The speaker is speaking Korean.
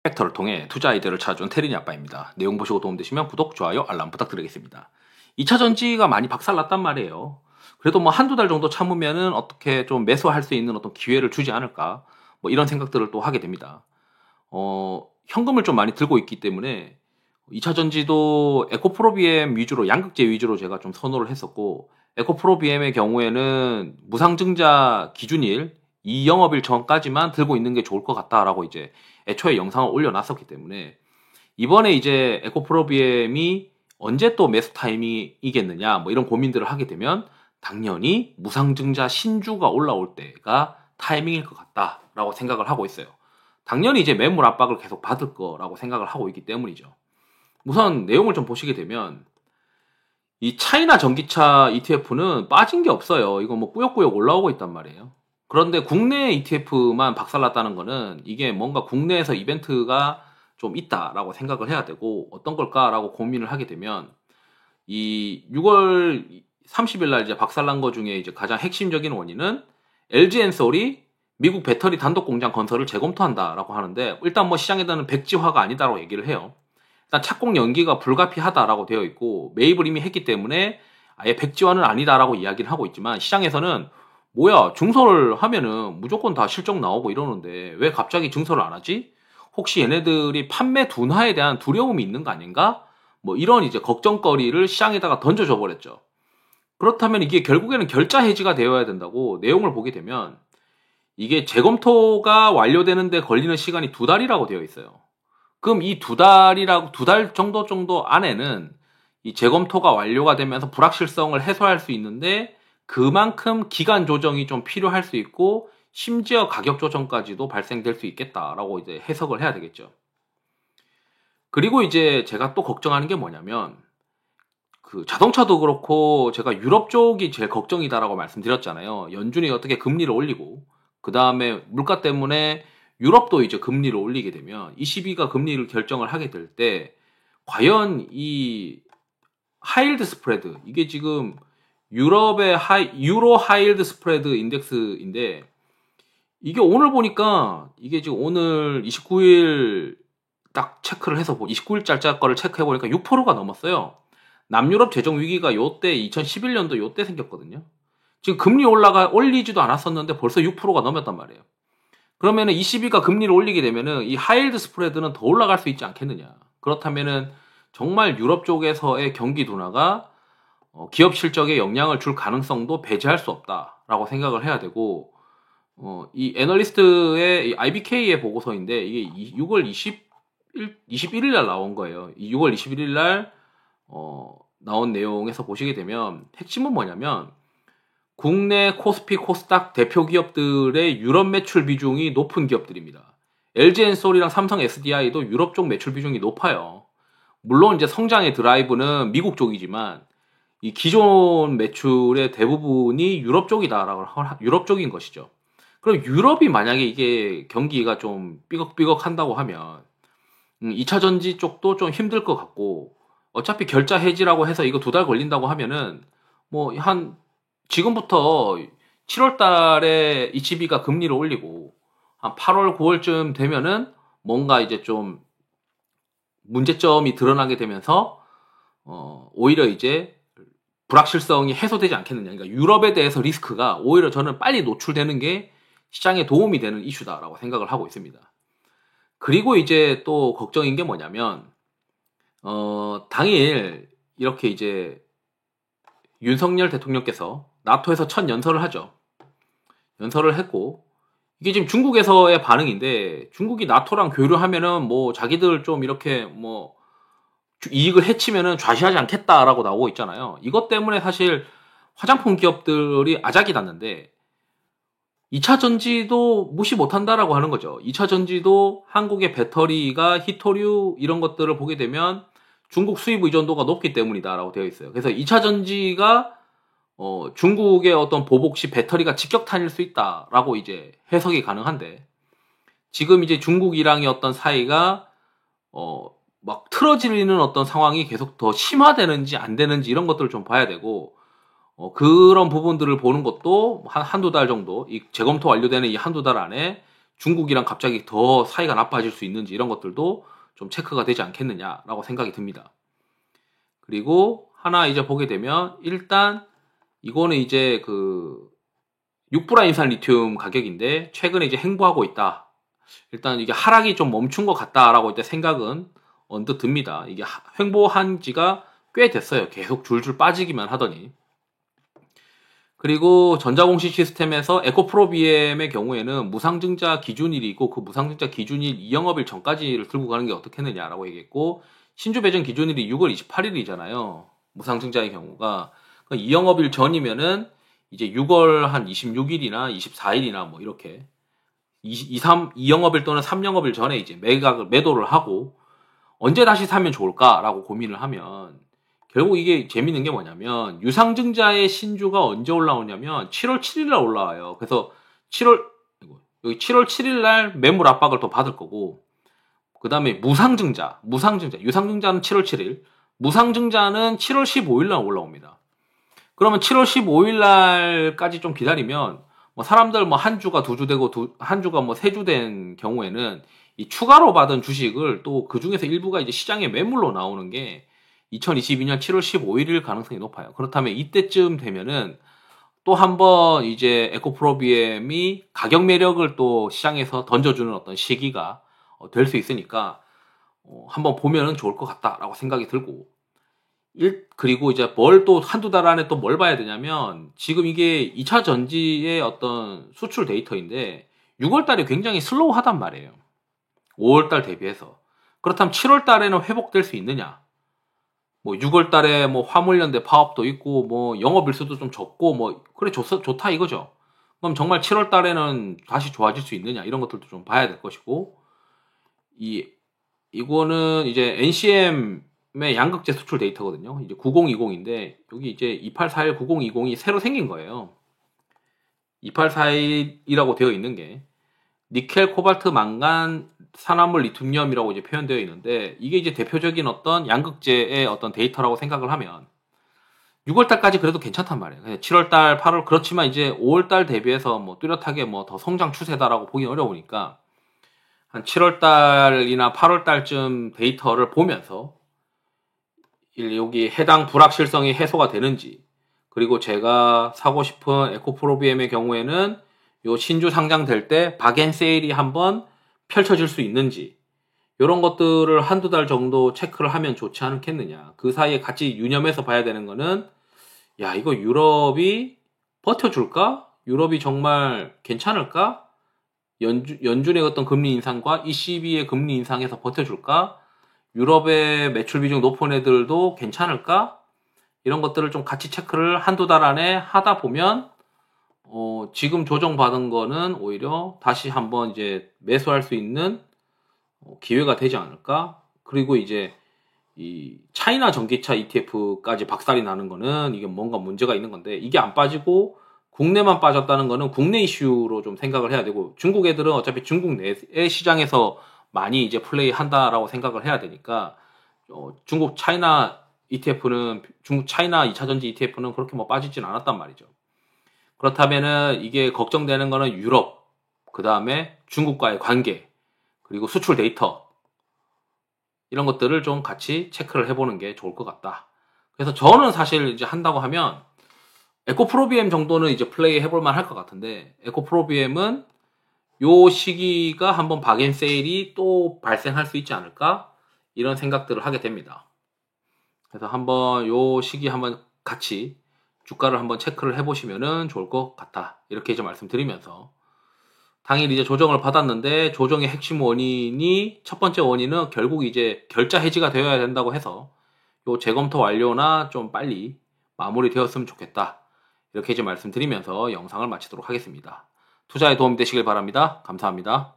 팩터를 통해 투자 아이디어를 찾아준 테린이 아빠입니다. 내용 보시고 도움되시면 구독, 좋아요, 알람 부탁드리겠습니다. 2차 전지가 많이 박살났단 말이에요. 그래도 뭐 한두 달 정도 참으면은 어떻게 좀 매수할 수 있는 어떤 기회를 주지 않을까, 뭐 이런 생각들을 또 하게 됩니다. 현금을 좀 많이 들고 있기 때문에 2차 전지도 에코프로비엠 위주로, 양극재 위주로 제가 좀 선호를 했었고, 에코프로비엠의 경우에는 무상증자 기준일 이 영업일 전까지만 들고 있는 게 좋을 것 같다라고 이제 애초에 영상을 올려놨었기 때문에, 이번에 이제 에코프로비엠이 언제 또 매수 타이밍이겠느냐 뭐 이런 고민들을 하게 되면 당연히 무상증자 신주가 올라올 때가 타이밍일 것 같다라고 생각을 하고 있어요. 당연히 이제 매물 압박을 계속 받을 거라고 생각을 하고 있기 때문이죠. 우선 내용을 좀 보시게 되면 이 차이나 전기차 ETF는 빠진 게 없어요. 이거 뭐 꾸역꾸역 올라오고 있단 말이에요. 그런데 국내 ETF만 박살났다는 거는 이게 뭔가 국내에서 이벤트가 좀 있다라고 생각을 해야 되고, 어떤 걸까라고 고민을 하게 되면 이 6월 30일 날 이제 박살난 거 중에 이제 가장 핵심적인 원인은 LG엔솔이 미국 배터리 단독 공장 건설을 재검토한다라고 하는데, 일단 뭐 시장에서는 백지화가 아니다라고 얘기를 해요. 일단 착공 연기가 불가피하다라고 되어 있고 매입을 이미 했기 때문에 아예 백지화는 아니다라고 이야기를 하고 있지만, 시장에서는 뭐야 증설을 하면은 무조건 다 실적 나오고 이러는데 왜 갑자기 증설을 안 하지? 혹시 얘네들이 판매 둔화에 대한 두려움이 있는 거 아닌가? 뭐 이런 이제 걱정거리를 시장에다가 던져줘 버렸죠. 그렇다면 이게 결국에는 결자 해지가 되어야 된다고 내용을 보게 되면, 이게 재검토가 완료되는데 걸리는 시간이 2달이라고 되어 있어요. 그럼 이 2달 정도 안에는 이 재검토가 완료가 되면서 불확실성을 해소할 수 있는데, 그만큼 기간 조정이 좀 필요할 수 있고 심지어 가격 조정까지도 발생될 수 있겠다라고 이제 해석을 해야 되겠죠. 그리고 이제 제가 또 걱정하는 게 뭐냐면, 그 자동차도 그렇고 제가 유럽 쪽이 제일 걱정이다라고 말씀드렸잖아요. 연준이 어떻게 금리를 올리고 그 다음에 물가 때문에 유럽도 이제 금리를 올리게 되면 ECB가 금리를 결정을 하게 될 때 과연 이 하이힐드 스프레드, 이게 지금 유럽의 유로 하이힐드 스프레드 인덱스인데, 이게 오늘 보니까 이게 지금 오늘 29일 딱 체크를 해서 29일 짤짤 거를 체크해 보니까 6%가 넘었어요. 남유럽 재정 위기가 요때 2011년도 요때 생겼거든요. 지금 금리 올리지도 않았었는데 벌써 6%가 넘었단 말이에요. 그러면은 ECB가 금리를 올리게 되면은 이 하이힐드 스프레드는 더 올라갈 수 있지 않겠느냐. 그렇다면은 정말 유럽 쪽에서의 경기 둔화가 기업 실적에 영향을 줄 가능성도 배제할 수 없다라고 생각을 해야 되고, 이 애널리스트의 IBK의 보고서인데 이게 6월 21일 날 나온 거예요. 6월 21일 날 나온 내용에서 보시게 되면 핵심은 뭐냐면, 국내 코스피 코스닥 대표 기업들의 유럽 매출 비중이 높은 기업들입니다. LG엔솔이랑 삼성 SDI도 유럽 쪽 매출 비중이 높아요. 물론 이제 성장의 드라이브는 미국 쪽이지만 이 기존 매출의 대부분이 유럽 쪽이다라고, 유럽 쪽인 것이죠. 그럼 유럽이 만약에 이게 경기가 좀 삐걱삐걱 한다고 하면 2차 전지 쪽도 좀 힘들 것 같고, 어차피 결자 해지라고 해서 이거 2달 걸린다고 하면은 뭐 한 지금부터 7월 달에 ECB가 금리를 올리고 한 8월 9월쯤 되면은 뭔가 이제 좀 문제점이 드러나게 되면서 오히려 이제 불확실성이 해소되지 않겠느냐. 그러니까 유럽에 대해서 리스크가 오히려 저는 빨리 노출되는 게 시장에 도움이 되는 이슈다라고 생각을 하고 있습니다. 그리고 이제 또 걱정인 게 뭐냐면, 당일 이렇게 이제 윤석열 대통령께서 나토에서 첫 연설을 하죠. 연설을 했고, 이게 지금 중국에서의 반응인데, 중국이 나토랑 교류하면은 뭐 자기들 좀 이렇게 뭐 이익을 해치면은 좌시하지 않겠다라고 나오고 있잖아요. 이것 때문에 사실 화장품 기업들이 아작이 났는데, 2차 전지도 무시 못한다라고 하는 거죠. 2차 전지도 한국의 배터리가 히토류 이런 것들을 보게 되면 중국 수입 의존도가 높기 때문이다라고 되어 있어요. 그래서 2차 전지가 중국의 어떤 보복 시 배터리가 직격탄일 수 있다라고 이제 해석이 가능한데, 지금 이제 중국이랑의 어떤 사이가 막 틀어지는 어떤 상황이 계속 더 심화되는지 안 되는지 이런 것들을 좀 봐야 되고, 그런 부분들을 보는 것도 한두 달 정도, 이 재검토 완료되는 이 한두 달 안에 중국이랑 갑자기 더 사이가 나빠질 수 있는지 이런 것들도 좀 체크가 되지 않겠느냐라고 생각이 듭니다. 그리고 하나 이제 보게 되면 일단 이거는 이제 그 6브라임산 리튬 가격인데 최근에 이제 횡보하고 있다. 일단 이게 하락이 좀 멈춘 것 같다라고 이제 생각은 언뜻 듭니다. 이게 횡보한 지가 꽤 됐어요. 계속 줄줄 빠지기만 하더니. 그리고 전자공시 시스템에서 에코프로비엠의 경우에는 무상증자 기준일이 있고 그 무상증자 기준일 2영업일 전까지를 들고 가는 게 어떻겠느냐라고 얘기했고 신주 배정 기준일이 6월 28일이잖아요. 무상증자의 경우가. 2영업일 전이면은 이제 6월 한 26일이나 24일이나 뭐 이렇게 2영업일 또는 3영업일 전에 이제 매도를 하고 언제 다시 사면 좋을까라고 고민을 하면 결국 이게 재밌는 게 뭐냐면 유상증자의 신주가 언제 올라오냐면 7월 7일 날 올라와요. 그래서 7월 7일 날 매물 압박을 또 받을 거고 그 다음에 유상증자는 7월 7일, 무상증자는 7월 15일 날 올라옵니다. 그러면 7월 15일 날까지 좀 기다리면 뭐 사람들 뭐 한 주가 2주 되고 한 주가 뭐 3주 된 경우에는 이 추가로 받은 주식을 또 그 중에서 일부가 이제 시장에 매물로 나오는 게 2022년 7월 15일일 가능성이 높아요. 그렇다면 이때쯤 되면은 또 한번 이제 에코프로비엠이 가격 매력을 또 시장에서 던져주는 어떤 시기가 될 수 있으니까 한번 보면은 좋을 것 같다라고 생각이 들고 그리고 이제 뭘 또 한두 달 안에 또 뭘 봐야 되냐면 지금 이게 2차 전지의 어떤 수출 데이터인데 6월 달에 굉장히 슬로우하단 말이에요. 5월 달 대비해서. 그렇다면 7월 달에는 회복될 수 있느냐? 뭐 6월 달에 뭐 화물연대 파업도 있고 뭐 영업일수도 좀 적고 뭐 그래 좋다 이거죠. 그럼 정말 7월 달에는 다시 좋아질 수 있느냐 이런 것들도 좀 봐야 될 것이고 이거는 이제 NCM의 양극재 수출 데이터거든요. 이제 9020인데 여기 이제 2841 9020이 새로 생긴 거예요. 2841이라고 되어 있는 게 니켈, 코발트, 망간, 산화물, 리튬이라고 이제 표현되어 있는데 이게 이제 대표적인 어떤 양극재의 어떤 데이터라고 생각을 하면 6월달까지 그래도 괜찮단 말이에요. 7월달, 8월 그렇지만 이제 5월달 대비해서 뭐 뚜렷하게 뭐 더 성장 추세다라고 보기 어려우니까 한 7월달이나 8월달쯤 데이터를 보면서 여기 해당 불확실성이 해소가 되는지 그리고 제가 사고 싶은 에코프로비엠의 경우에는 요 신주 상장될 때 박앤세일이 한번 펼쳐질 수 있는지 이런 것들을 한두 달 정도 체크를 하면 좋지 않겠느냐. 그 사이에 같이 유념해서 봐야 되는 거는 야 이거 유럽이 버텨줄까? 유럽이 정말 괜찮을까? 연준의 어떤 금리 인상과 ECB의 금리 인상에서 버텨줄까? 유럽의 매출 비중 높은 애들도 괜찮을까? 이런 것들을 좀 같이 체크를 한두 달 안에 하다 보면 지금 조정받은 거는 오히려 다시 한번 이제 매수할 수 있는 기회가 되지 않을까? 그리고 이제 이 차이나 전기차 ETF까지 박살이 나는 거는 이게 뭔가 문제가 있는 건데 이게 안 빠지고 국내만 빠졌다는 거는 국내 이슈로 좀 생각을 해야 되고 중국 애들은 어차피 중국 내의 시장에서 많이 이제 플레이 한다라고 생각을 해야 되니까 중국 차이나 2차전지 ETF는 그렇게 뭐 빠지진 않았단 말이죠. 그렇다면은 이게 걱정되는 거는 유럽, 그 다음에 중국과의 관계, 그리고 수출 데이터 이런 것들을 좀 같이 체크를 해보는 게 좋을 것 같다. 그래서 저는 사실 이제 한다고 하면 에코프로비엠 정도는 이제 플레이 해볼 만 할 것 같은데 에코프로비엠은 요 시기가 한번 박앤세일이 또 발생할 수 있지 않을까 이런 생각들을 하게 됩니다. 그래서 한번 요 시기 한번 같이 주가를 한번 체크를 해보시면 좋을 것 같다. 이렇게 이제 말씀드리면서 당일 이제 조정을 받았는데 조정의 핵심 원인이 첫 번째 원인은 결국 이제 결자 해지가 되어야 된다고 해서 요 재검토 완료나 좀 빨리 마무리되었으면 좋겠다. 이렇게 이제 말씀드리면서 영상을 마치도록 하겠습니다. 투자에 도움이 되시길 바랍니다. 감사합니다.